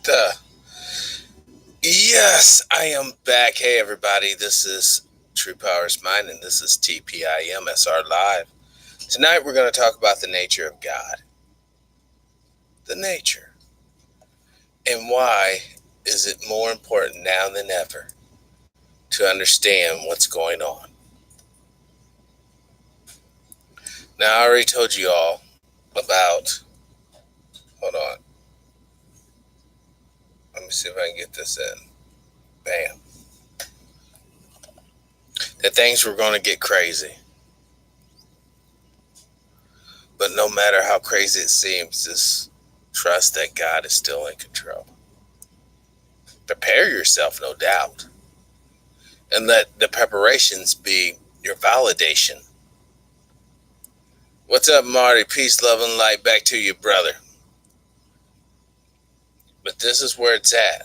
the Yes, I am back. Hey everybody, this is True Powers Mine and this is TPIM Live. Tonight we're going to talk about the nature of God. The nature. And why is it more important now than ever to understand what's going on? Now I already told you all about hold on. Let me see if I can get this in. Bam. That things were going to get crazy. But no matter how crazy it seems, just trust that God is still in control. Prepare yourself, no doubt, and let the preparations be your validation. What's up, Marty? Peace, love, and light back to you, brother. But this is where it's at.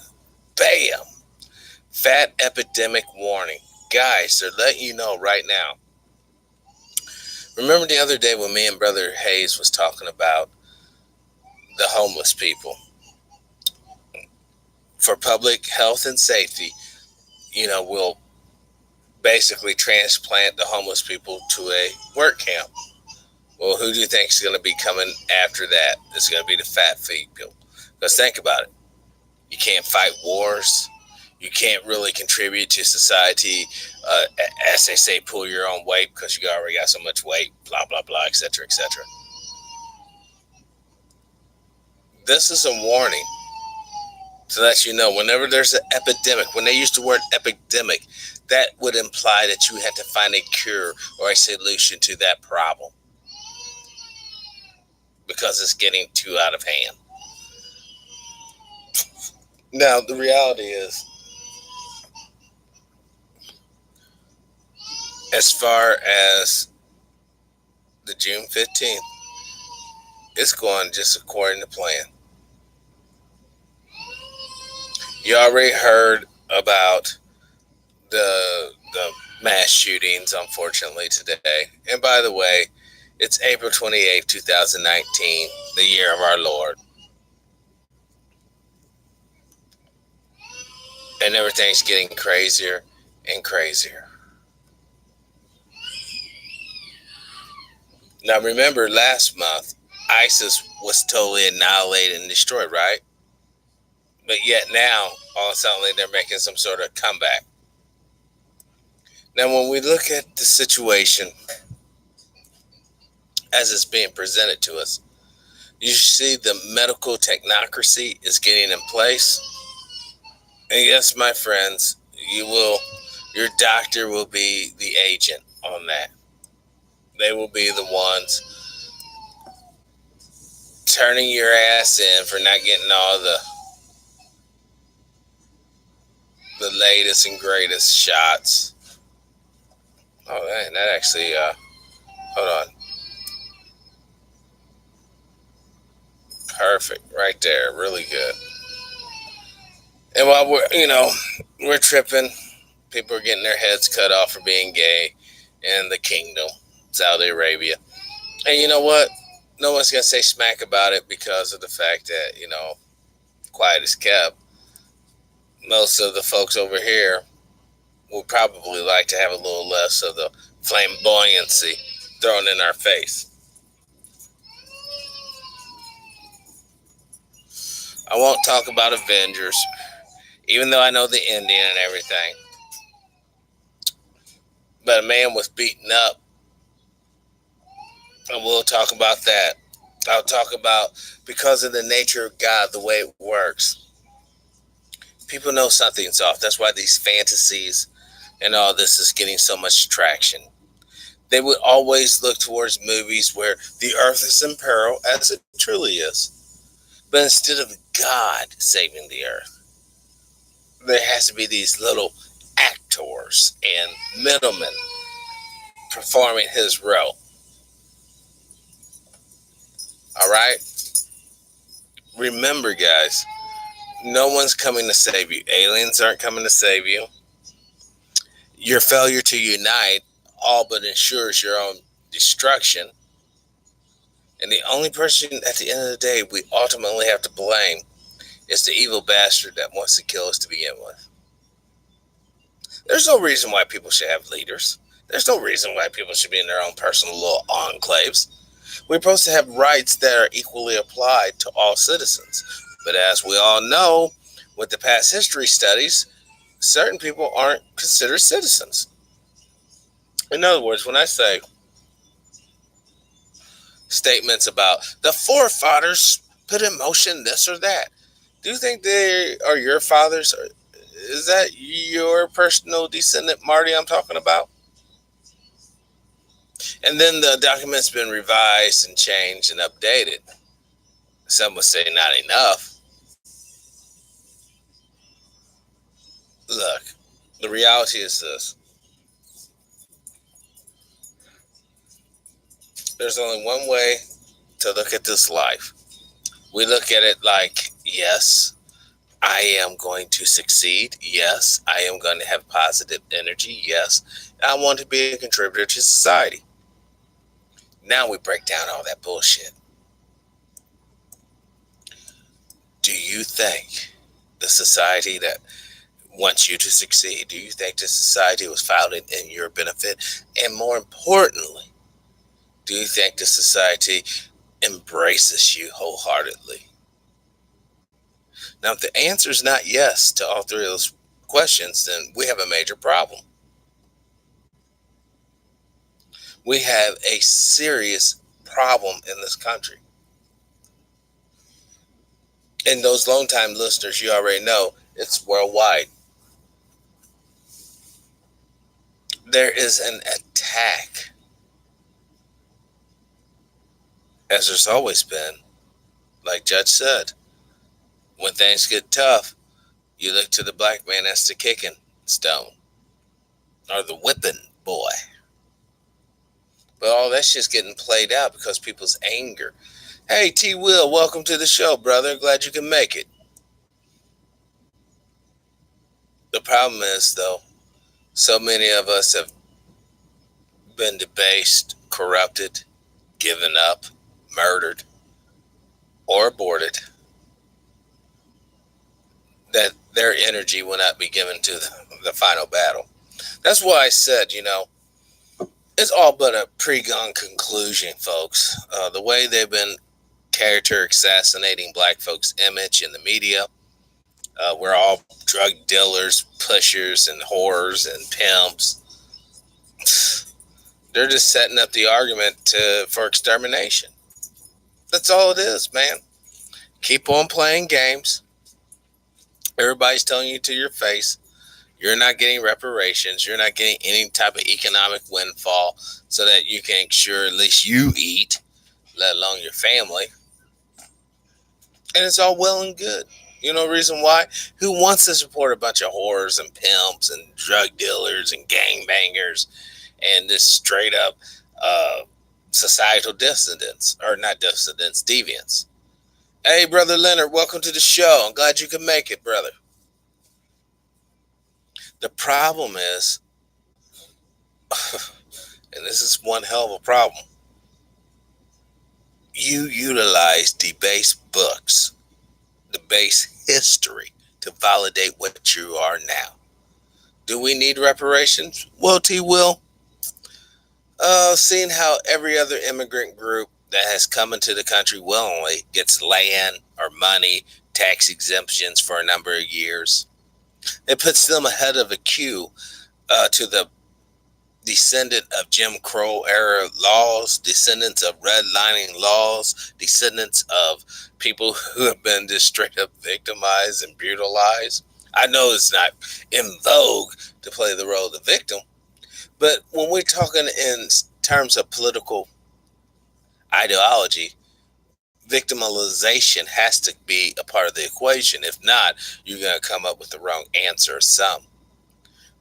Bam! Fat epidemic warning. Guys, they're letting you know right now. Remember the other day when me and Brother Hayes was talking about the homeless people? For public health and safety, we'll basically transplant the homeless people to a work camp. Well, who do you think is going to be coming after that? It's going to be the fat people. Because think about it. You can't fight wars. You can't really contribute to society. As they say, pull your own weight because you already got so much weight, blah, blah, blah, etc., etc. This is a warning to let you know whenever there's an epidemic, when they use the word epidemic, that would imply that you had to find a cure or a solution to that problem because it's getting too out of hand. Now, the reality is, as far as the June 15th, it's going just according to plan. You already heard about the mass shootings, unfortunately, today. And by the way, it's April 28th, 2019, the year of our Lord. And everything's getting crazier and crazier. Now remember, last month, ISIS was totally annihilated and destroyed, right? But yet now, all of a sudden, they're making some sort of comeback. Now, when we look at the situation as it's being presented to us, you see the medical technocracy is getting in place. And yes, my friends, your doctor will be the agent on that. They will be the ones turning your ass in for not getting all the latest and greatest shots. Oh, man, that actually, hold on. Perfect, right there, really good. And while we're tripping, people are getting their heads cut off for being gay in the kingdom, Saudi Arabia. And you know what? No one's going to say smack about it because of the fact that, quiet is kept. Most of the folks over here would probably like to have a little less of the flamboyancy thrown in our face. I won't talk about Avengers, even though I know the ending and everything. But a man was beaten up, and we'll talk about that. I'll talk about, because of the nature of God, the way it works. People know something's off. That's why these fantasies and all this is getting so much traction. They would always look towards movies where the earth is in peril, as it truly is. But instead of God saving the earth, there has to be these little actors and middlemen performing his role. All right? Remember, guys, no one's coming to save you. Aliens aren't coming to save you. Your failure to unite all but ensures your own destruction. And the only person at the end of the day we ultimately have to blame It's the evil bastard that wants to kill us to begin with. There's no reason why people should have leaders. There's no reason why people should be in their own personal little enclaves. We're supposed to have rights that are equally applied to all citizens. But as we all know, with the past history studies, certain people aren't considered citizens. In other words, when I say statements about the forefathers put in motion this or that, do you think they are your fathers? Or is that your personal descendant, Marty, I'm talking about? And then the document's been revised and changed and updated. Some would say not enough. Look, the reality is this: there's only one way to look at this life. We look at it like, yes, I am going to succeed. Yes, I am going to have positive energy. Yes, I want to be a contributor to society. Now we break down all that bullshit. Do you think the society that wants you to succeed, do you think the society was founded in your benefit? And more importantly, do you think the society embraces you wholeheartedly? Now, if the answer is not yes to all three of those questions, then we have a major problem. We have a serious problem in this country. And those long time listeners, you already know it's worldwide. There is an attack, as there's always been. Like Judge said, when things get tough, you look to the black man as the kicking stone or the whipping boy. But all that shit's getting played out because people's anger. Hey, T. Will, welcome to the show, brother. Glad you can make it. The problem is, though, so many of us have been debased, corrupted, given up, murdered, or aborted, that their energy will not be given to the final battle. That's why I said, it's all but a pre-gun conclusion, folks. The way they've been character assassinating black folks' image in the media. We're all drug dealers, pushers, and whores and pimps. They're just setting up the argument for extermination. That's all it is, man. Keep on playing games. Everybody's telling you to your face, you're not getting reparations. You're not getting any type of economic windfall so that you can ensure at least you eat, let alone your family. And it's all well and good. You know the reason why? Who wants to support a bunch of whores and pimps and drug dealers and gangbangers and this straight up societal dissidents, or not dissidents, deviants? Hey, Brother Leonard, welcome to the show. I'm glad you could make it, brother. The problem is, and this is one hell of a problem, you utilize debased books, debased history to validate what you are now. Do we need reparations? Well, T. Will, seeing how every other immigrant group that has come into the country willingly gets land or money, tax exemptions for a number of years, it puts them ahead of the queue to the descendant of Jim Crow era laws, descendants of redlining laws, descendants of people who have been just straight up victimized and brutalized. I know it's not in vogue to play the role of the victim, but when we're talking in terms of political ideology, victimization has to be a part of the equation. If not, you're going to come up with the wrong answer or some.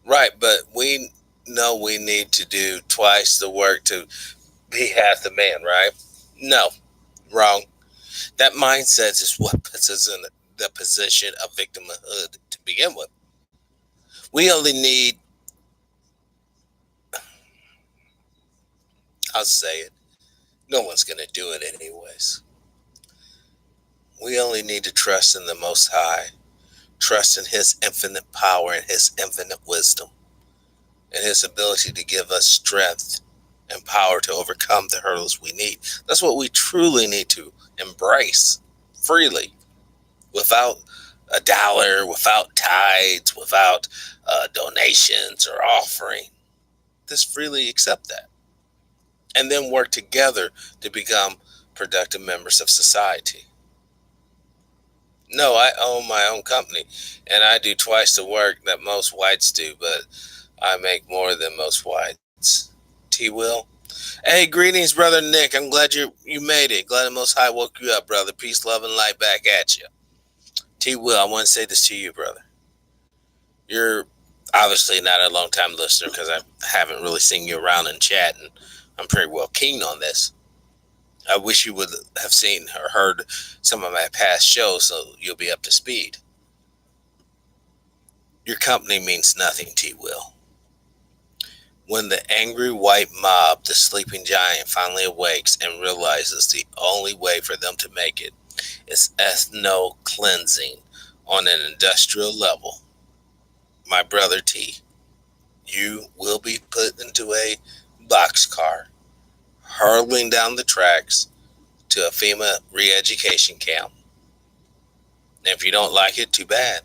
Right, but we know we need to do twice the work to be half the man, right? No, wrong. That mindset is what puts us in the position of victimhood to begin with. We only need, I'll say it, no one's going to do it anyways. We only need to trust in the Most High, trust in His infinite power and His infinite wisdom, and His ability to give us strength and power to overcome the hurdles we need. That's what we truly need to embrace freely, without a dollar, without tithes, without donations or offering. Just freely accept that. And then work together to become productive members of society. No, I own my own company and I do twice the work that most whites do, but I make more than most whites. T Will. Hey, greetings, brother Nick. I'm glad you made it. Glad the Most High woke you up, brother. Peace, love, and light back at you. T Will, I want to say this to you, brother. You're obviously not a long time listener because I haven't really seen you around in chat, and I'm pretty well keen on this. I wish you would have seen or heard some of my past shows so you'll be up to speed. Your company means nothing, T Will. When the angry white mob, the sleeping giant, finally awakes and realizes the only way for them to make it is ethno cleansing on an industrial level, my brother T, you will be put into a boxcar, hurtling down the tracks to a FEMA re-education camp. And if you don't like it, too bad.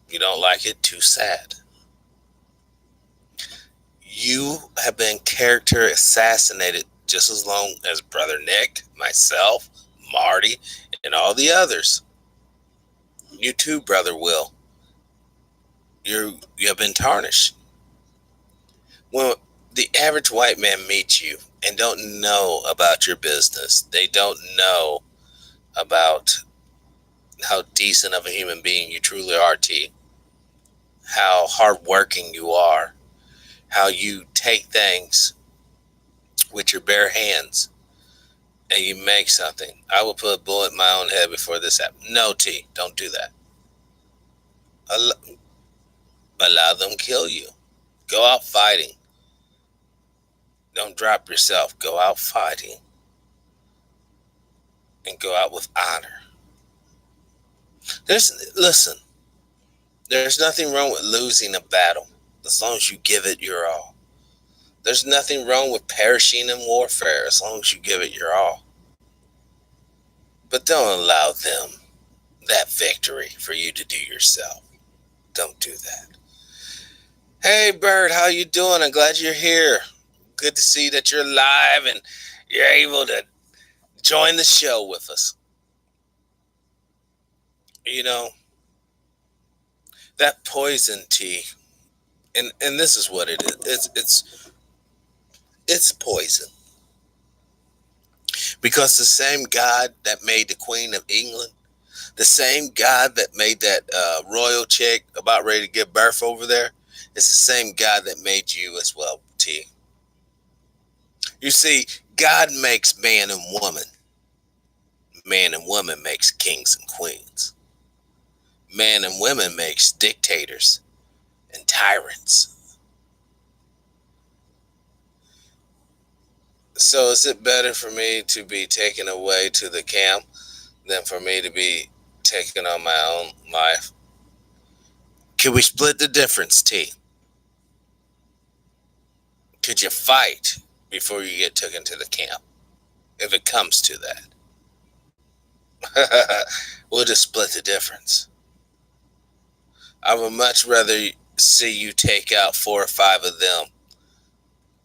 If you don't like it, too sad. You have been character assassinated just as long as Brother Nick, myself, Marty, and all the others. You too, Brother Will. You have been tarnished. When the average white man meets you and don't know about your business, they don't know about how decent of a human being you truly are, T. How hardworking you are. How you take things with your bare hands and you make something. I will put a bullet in my own head before this happens. No, T, don't do that. Allow them kill you. Go out fighting. Don't drop yourself. Go out fighting. And go out with honor. Listen, there's nothing wrong with losing a battle as long as you give it your all. There's nothing wrong with perishing in warfare as long as you give it your all. But don't allow them that victory for you to do yourself. Don't do that. Hey, Bird, how you doing? I'm glad you're here. Good to see that you're live and you're able to join the show with us. You know, that poison tea, and this is what it is. It's poison. Because the same God that made the Queen of England, the same God that made that royal chick about ready to give birth over there, it's the same God that made you as well, T. You see, God makes man and woman. Man and woman makes kings and queens. Man and women makes dictators and tyrants. So is it better for me to be taken away to the camp than for me to be taken on my own life? Could we split the difference, T? Could you fight before you get taken to the camp? If it comes to that. We'll just split the difference. I would much rather see you take out 4 or 5 of them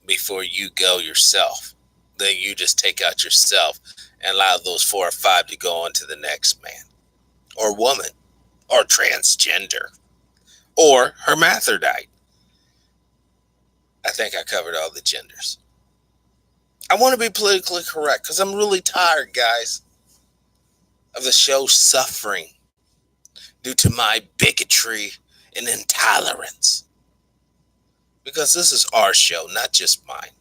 before you go yourself than you just take out yourself and allow those 4 or 5 to go on to the next man or woman or transgender or hermaphrodite. I think I covered all the genders. I want to be politically correct because I'm really tired, guys, of the show suffering due to my bigotry and intolerance. Because this is our show, not just mine.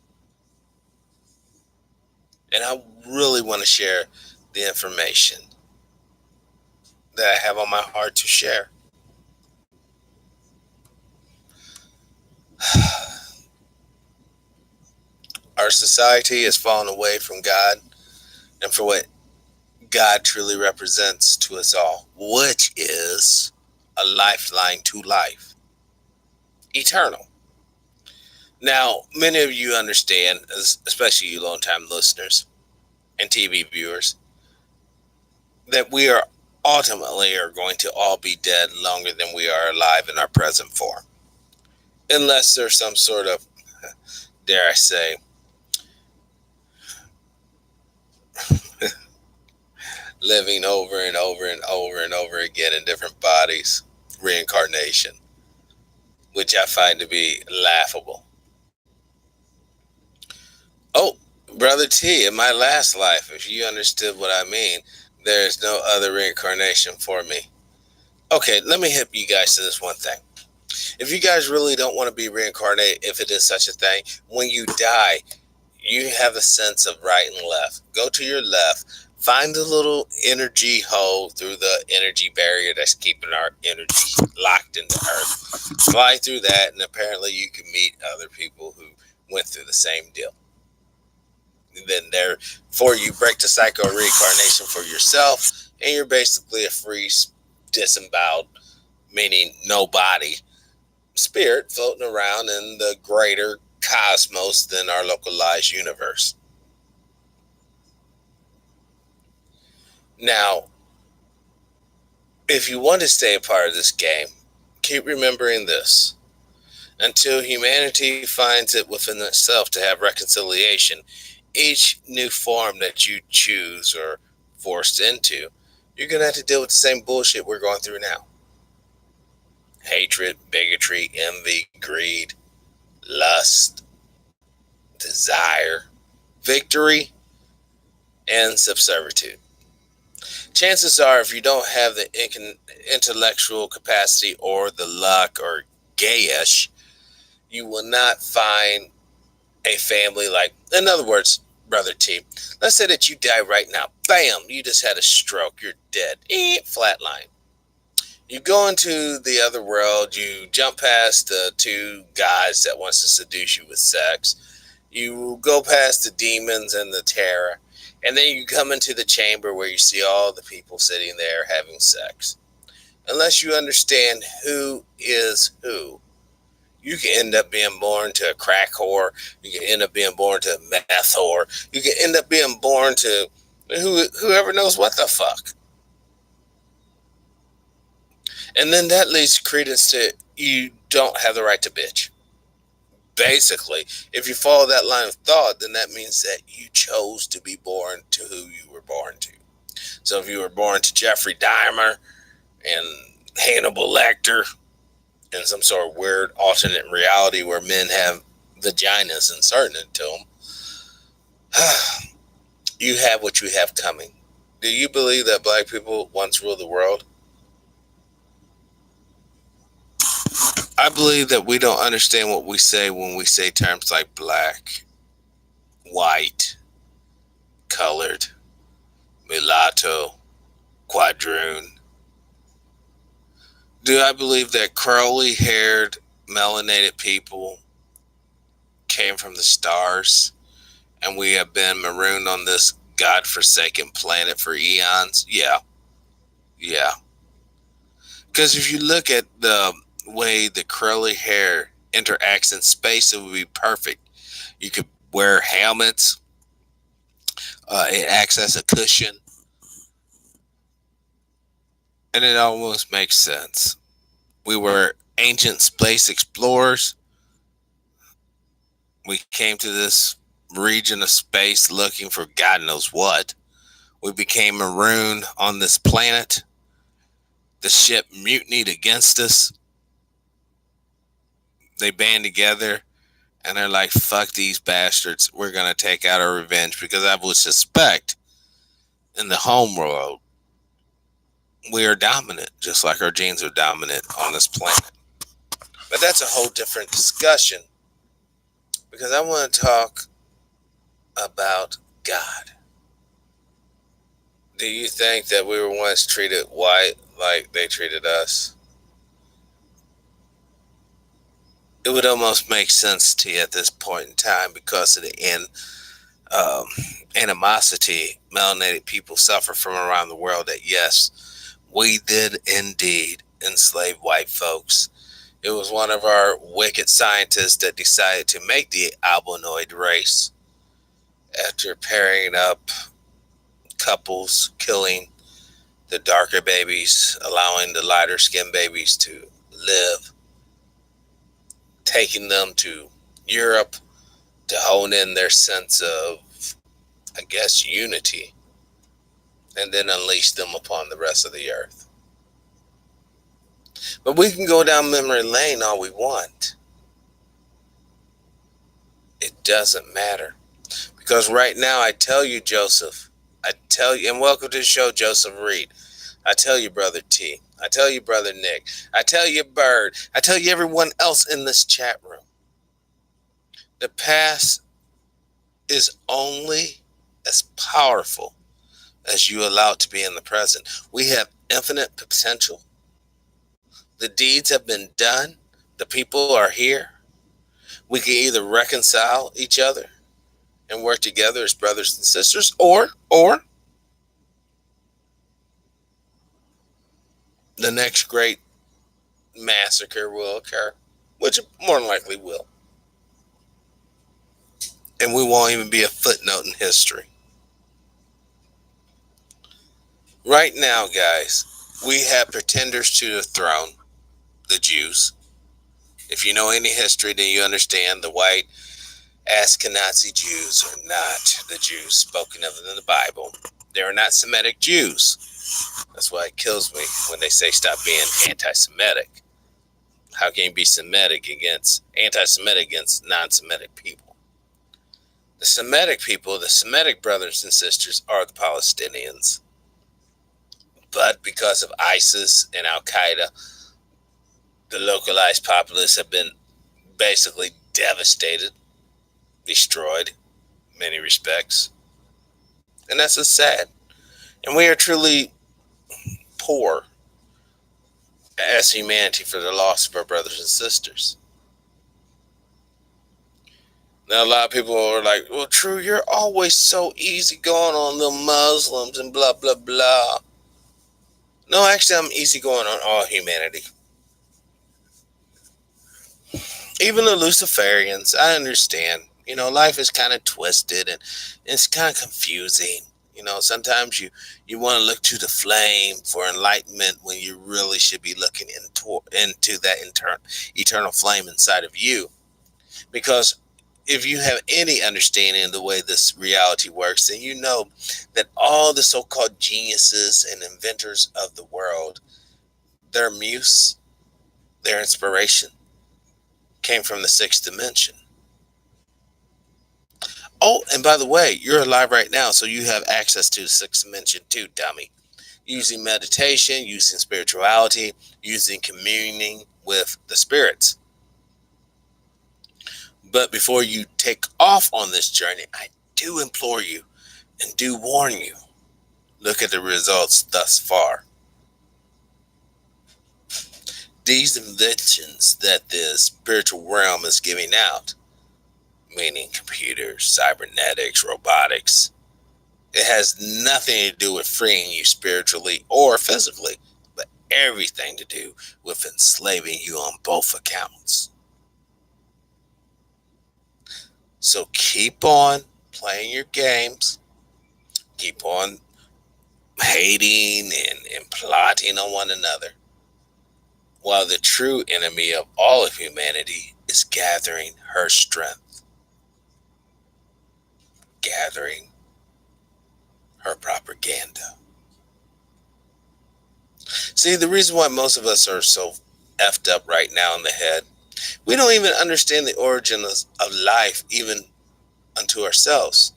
And I really want to share the information that I have on my heart to share. Our society has fallen away from God and for what God truly represents to us all, which is a lifeline to life, eternal. Now, many of you understand, especially you long time listeners and TV viewers, that we are ultimately are going to all be dead longer than we are alive in our present form. Unless there's some sort of, dare I say, living over and over and over and over again in different bodies, reincarnation, which I find to be laughable. Oh, Brother T, in my last life, if you understood what I mean, there is no other reincarnation for me. Okay, let me hit you guys to this one thing. If you guys really don't want to be reincarnated, if it is such a thing, when you die, you have a sense of right and left. Go to your left, find the little energy hole through the energy barrier that's keeping our energy locked into Earth. Fly through that, and apparently you can meet other people who went through the same deal. And then therefore you break the cycle of reincarnation for yourself, and you're basically a free, disemboweled, meaning no body, spirit floating around in the greater cosmos than our localized universe. Now, if you want to stay a part of this game, keep remembering this. Until humanity finds it within itself to have reconciliation, each new form that you choose or forced into, you're going to have to deal with the same bullshit we're going through now. Hatred, bigotry, envy, greed, lust, desire, victory, and subservitude. Chances are, if you don't have the intellectual capacity or the luck or gayish, you will not find a family like, in other words, Brother T, let's say that you die right now. Bam, you just had a stroke. You're dead. Flatline. You go into the other world. You jump past the two guys that wants to seduce you with sex. You go past the demons and the terror. And then you come into the chamber where you see all the people sitting there having sex. Unless you understand who is who, you can end up being born to a crack whore. You can end up being born to a meth whore. You can end up being born to whoever knows what the fuck. And then that leads credence to you don't have the right to bitch. Basically, if you follow that line of thought, then that means that you chose to be born to who you were born to. So if you were born to Jeffrey Dahmer and Hannibal Lecter in some sort of weird alternate reality where men have vaginas inserted into them, you have what you have coming. Do you believe that black people once ruled the world? I believe that we don't understand what we say when we say terms like black, white, colored, mulatto, quadroon. Do I believe that curly haired, melanated people came from the stars and we have been marooned on this godforsaken planet for eons? Yeah. Because if you look at the way the curly hair interacts in space, it would be perfect. You could wear helmets. It acts as a cushion. And it almost makes sense. We were ancient space explorers. We came to this region of space looking for God knows what. We became marooned on this planet. The ship mutinied against us. They band together and they're like, fuck these bastards. We're going to take out our revenge, because I would suspect in the home world, we are dominant, just like our genes are dominant on this planet. But that's a whole different discussion, because I want to talk about God. Do you think that we were once treated white like they treated us? It would almost make sense to you at this point in time because of the end um, animosity melanated people suffer from around the world, that yes, we did indeed enslave white folks. It was one of our wicked scientists that decided to make the albinoid race after pairing up couples, killing the darker babies, allowing the lighter skinned babies to live, taking them to Europe to hone in their sense of, I guess, unity, and then unleash them upon the rest of the earth. But we can go down memory lane all we want. It doesn't matter. Because right now, I tell you, Joseph, I tell you, and welcome to the show, Joseph Reed. I tell you, Brother T. I tell you, Brother Nick. I tell you, Bird. I tell you, everyone else in this chat room. The past is only as powerful as you allow it to be in the present. We have infinite potential. The deeds have been done. The people are here. We can either reconcile each other and work together as brothers and sisters, or the next great massacre will occur, which more than likely will. And we won't even be a footnote in history. Right now, guys, we have pretenders to the throne, the Jews. If you know any history, then you understand the white Ashkenazi Jews are not the Jews spoken of in the Bible. They are not Semitic Jews. That's why it kills me when they say stop being anti-Semitic. How can you be anti-Semitic against non-Semitic people? The Semitic people, the Semitic brothers and sisters, are the Palestinians. But because of ISIS and Al Qaeda, the localized populace have been basically devastated, destroyed in many respects. And that's just sad. And we are truly poor as humanity for the loss of our brothers and sisters. Now, a lot of people are like, well, True, you're always so easy going on the Muslims and blah, blah, blah. No, actually, I'm easy going on all humanity. Even the Luciferians, I understand. Life is kind of twisted and it's kind of confusing. Sometimes you want to look to the flame for enlightenment when you really should be looking into that eternal flame inside of you. Because if you have any understanding of the way this reality works, then you know that all the so-called geniuses and inventors of the world, their muse, their inspiration, came from the sixth dimension. Oh, and by the way, you're alive right now, so you have access to the sixth dimension too, dummy. Using meditation, using spirituality, using communing with the spirits. But before you take off on this journey, I do implore you and do warn you, look at the results thus far. These inventions that the spiritual realm is giving out, meaning computers, cybernetics, robotics, it has nothing to do with freeing you spiritually or physically, but everything to do with enslaving you on both accounts. So keep on playing your games, keep on hating and plotting on one another, while the true enemy of all of humanity is gathering her strength, gathering her propaganda. See, the reason why most of us are so effed up right now in the head, we don't even understand the origin of life, even unto ourselves.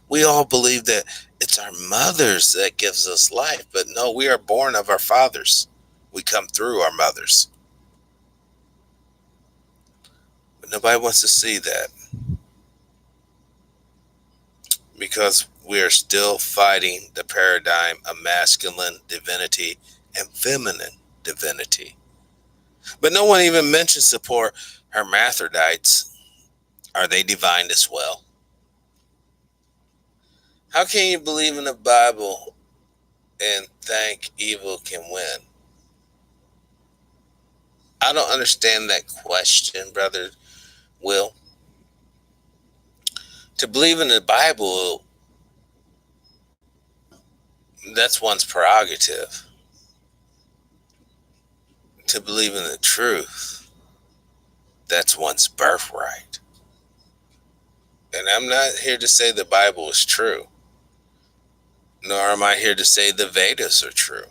We all believe that it's our mothers that gives us life, but no, we are born of our fathers. We come through our mothers. But nobody wants to see that because we are still fighting the paradigm of masculine divinity and feminine divinity. But no one even mentions the poor hermaphrodites. Are they divine as well? How can you believe in the Bible and think evil can win? I don't understand that question, brother Will. To believe in the Bible, that's one's prerogative. To believe in the truth, that's one's birthright. And I'm not here to say the Bible is true, nor am I here to say the Vedas are true,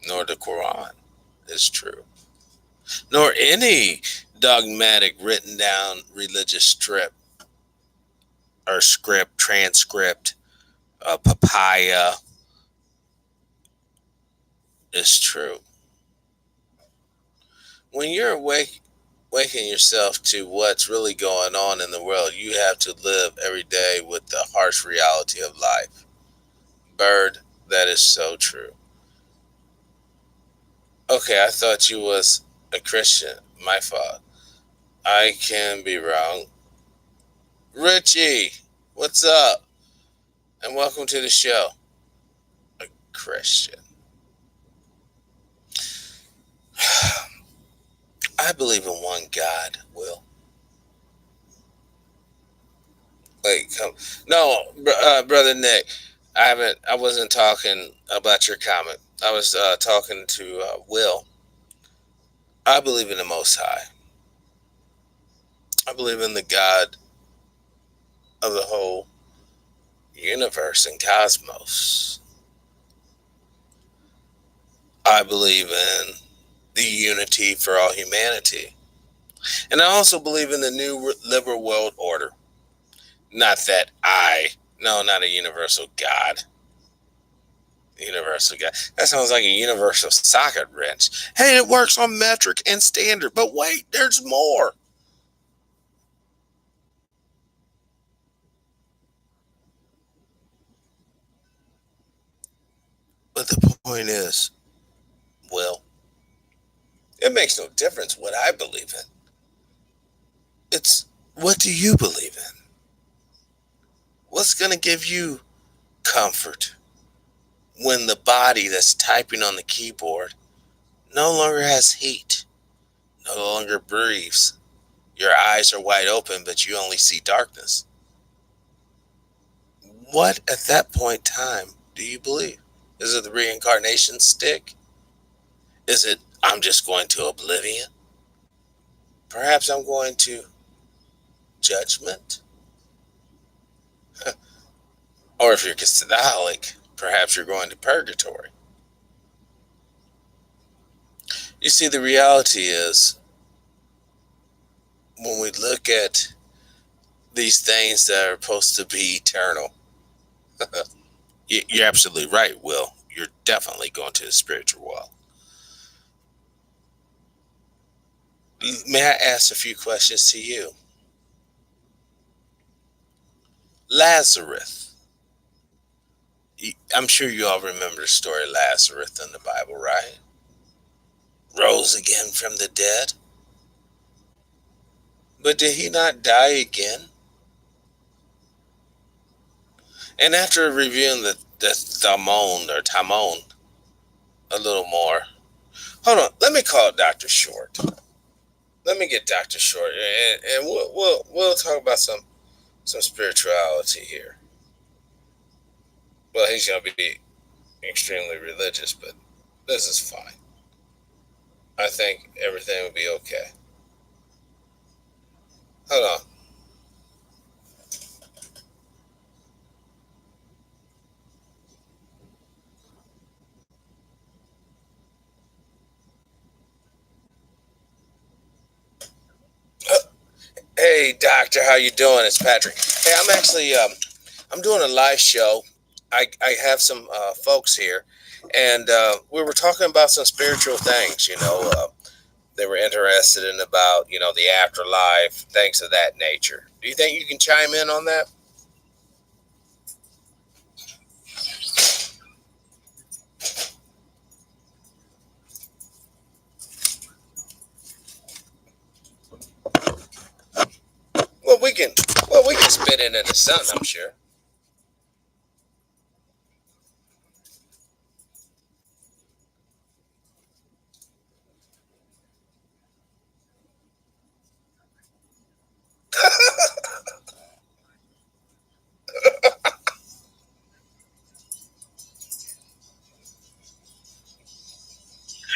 nor the Quran is true, nor any dogmatic written down religious strip or script, transcript, papaya is true. When you're waking yourself to what's really going on in the world, you have to live every day with the harsh reality of life. Bird, that is so true. Okay, I thought you was a Christian. My fault. I can be wrong. Richie, what's up? And welcome to the show. A Christian. I believe in one God, Will. Like, come. No, brother Nick, I wasn't talking about your comment. I was talking to Will. I believe in the Most High. I believe in the God of the whole universe and cosmos. I believe in the unity for all humanity. And I also believe in the new liberal world order. Not that no, not a universal God. Universal God. That sounds like a universal socket wrench. Hey, it works on metric and standard, but wait, there's more. But the point is, well, it makes no difference what I believe in. It's what do you believe in? What's going to give you comfort when the body that's typing on the keyboard no longer has heat, no longer breathes? Your eyes are wide open, but you only see darkness. What at that point in time do you believe? Is it the reincarnation stick? Is it I'm just going to oblivion? Perhaps I'm going to judgment? Or if you're Catholic, perhaps you're going to purgatory. You see, the reality is when we look at these things that are supposed to be eternal, you're absolutely right, Will. You're definitely going to the spiritual world. May I ask a few questions to you? Lazarus. I'm sure you all remember the story of Lazarus in the Bible, right? Rose again from the dead. But did he not die again? And after reviewing the Tamon a little more, hold on, let me call Dr. Short. Let me get Dr. Short, and we'll talk about some spirituality here. Well, he's gonna be extremely religious, but this is fine. I think everything will be okay. Hold on. Hey, doctor, how you doing? It's Patrick. Hey, I'm actually I'm doing a live show. I have some folks here, and we were talking about some spiritual things. They were interested in about the afterlife, things of that nature. Do you think you can chime in on that? Well, we can. Well, we can spit it into something. I'm sure.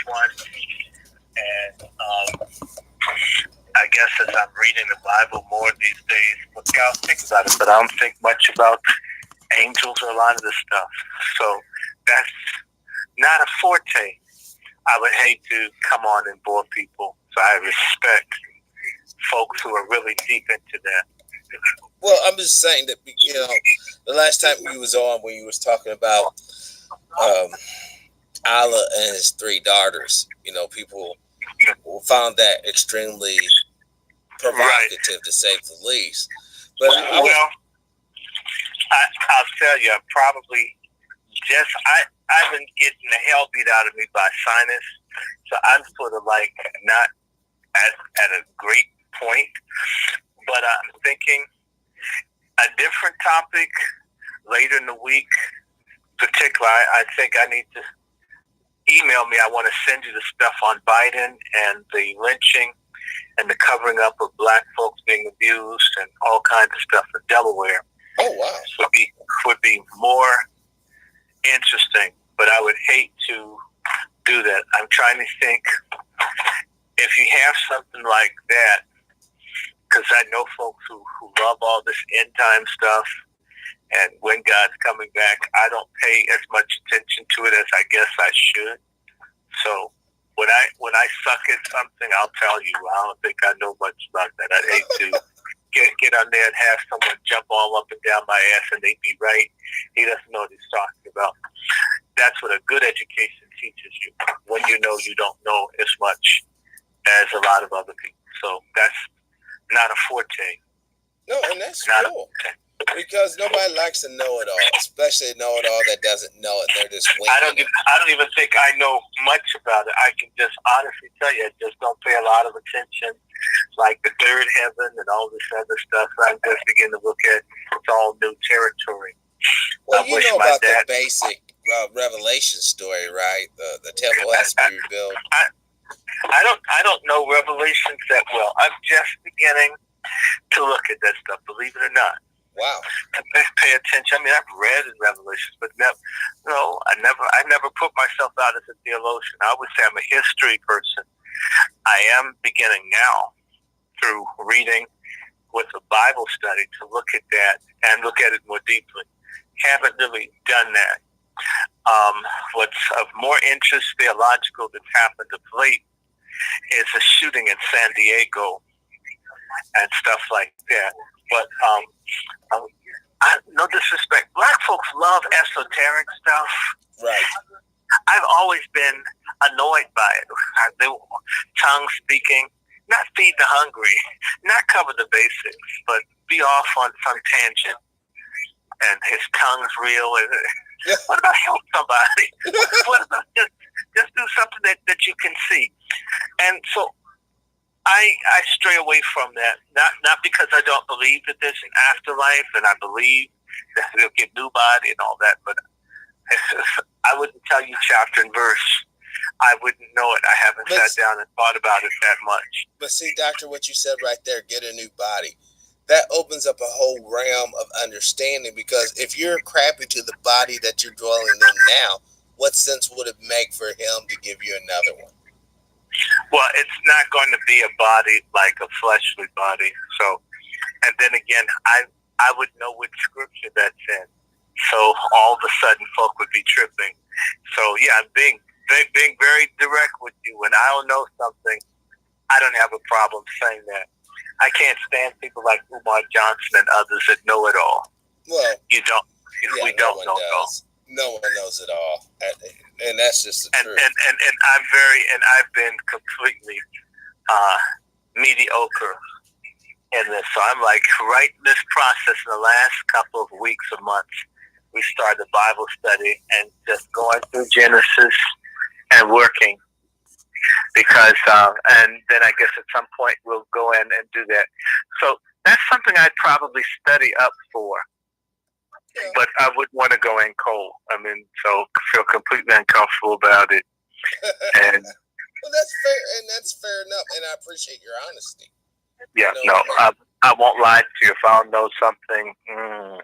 one. And I guess as I'm reading the Bible more these days, I'll think about it, but I don't think much about angels or a lot of this stuff. So that's not a forte. I would hate to come on and bore people. So I respect folks who are really deep into that. Well, I'm just saying that, the last time we was on when you was talking about Allah and his three daughters, people found that extremely provocative, to say the least. But I'll tell you, I've been getting the hell beat out of me by sinus, so I'm sort of like not at a great point, but I'm thinking a different topic later in the week. Particularly, I think I need to email me. I want to send you the stuff on Biden and the lynching and the covering up of black folks being abused and all kinds of stuff in Delaware. Oh, wow. Would be more interesting, but I would hate to do that. I'm trying to think if you have something like that, because I know folks who love all this end time stuff and when God's coming back. I don't pay as much attention to it as I guess I should. So when I suck at something, I'll tell you. I don't think I know much about that. I'd hate to get on there and have someone jump all up and down my ass and they'd be right. He doesn't know what he's talking about. That's what a good education teaches you, when you know you don't know as much as a lot of other people. So that's not a forte. No, and that's cool. Because nobody likes to know it all, especially know it all that doesn't know it. They're just winging I don't even think I know much about it. I can just honestly tell you, I just don't pay a lot of attention, like the third heaven and all this other stuff. I'm just beginning to look at it's all new territory. Well, you know about the basic Revelation story, right? The temple has to be rebuilt. I don't know Revelations that well. I'm just beginning to look at that stuff, believe it or not. Wow. To pay attention. I mean, I've read in Revelations, but I never put myself out as a theologian. I would say I'm a history person. I am beginning now through reading with a Bible study to look at that and look at it more deeply. Haven't really done that. What's of more interest theological that's happened of late is a shooting in San Diego and stuff like that. But no disrespect, black folks love esoteric stuff. Right. I've always been annoyed by it. They tongue speaking, not feed the hungry, not cover the basics, but be off on some tangent. And his tongue's real. What about help somebody? What about just do something that you can see? And so I stray away from that, not because I don't believe that there's an afterlife, and I believe that they'll get new body and all that, but I wouldn't tell you chapter and verse. I wouldn't know it. I haven't sat down and thought about it that much. But see, Doctor, what you said right there, get a new body, that opens up a whole realm of understanding, because if you're crappy to the body that you're dwelling in now, what sense would it make for him to give you another one? Well, it's not going to be a body like a fleshly body. So, and then again, I would know which scripture that's in. So all of a sudden, folk would be tripping. So yeah, I'm being very direct with you. When I don't know something, I don't have a problem saying that. I can't stand people like Umar Johnson and others that know it all. Well, you don't. We don't know it all. No one knows it all, and that's just the truth. And I've been completely mediocre in this. So I'm like, right in this process in the last couple of weeks or months, we started a Bible study and just going through Genesis and working. Because, and then I guess at some point we'll go in and do that. So that's something I'd probably study up for. Yeah. But I wouldn't want to go in cold. I mean, so feel completely uncomfortable about it. And well, that's fair, and that's fair enough. And I appreciate your honesty. Yeah, I won't lie to you. If I don't know something, and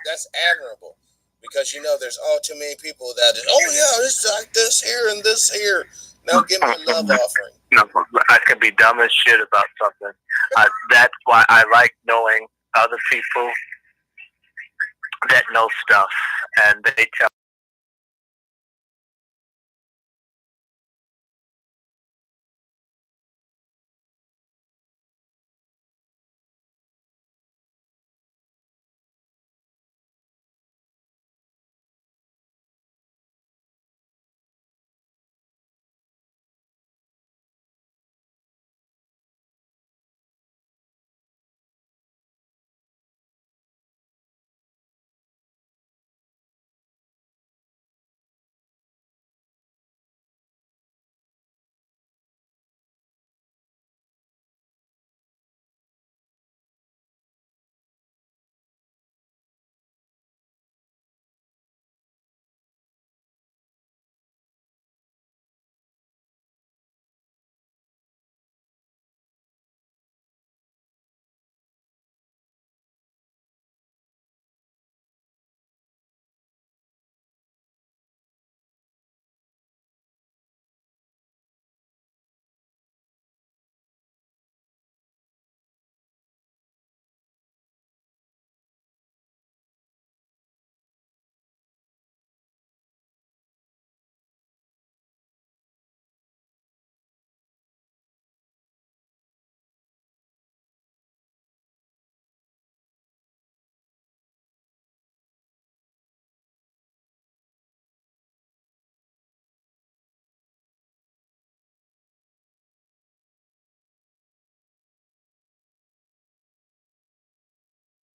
that's admirable. because there's all too many people that oh yeah, it's like this here and this here. Now give me a love offering. I could be dumb as shit about something. That's why I like knowing other people that know stuff, and they tell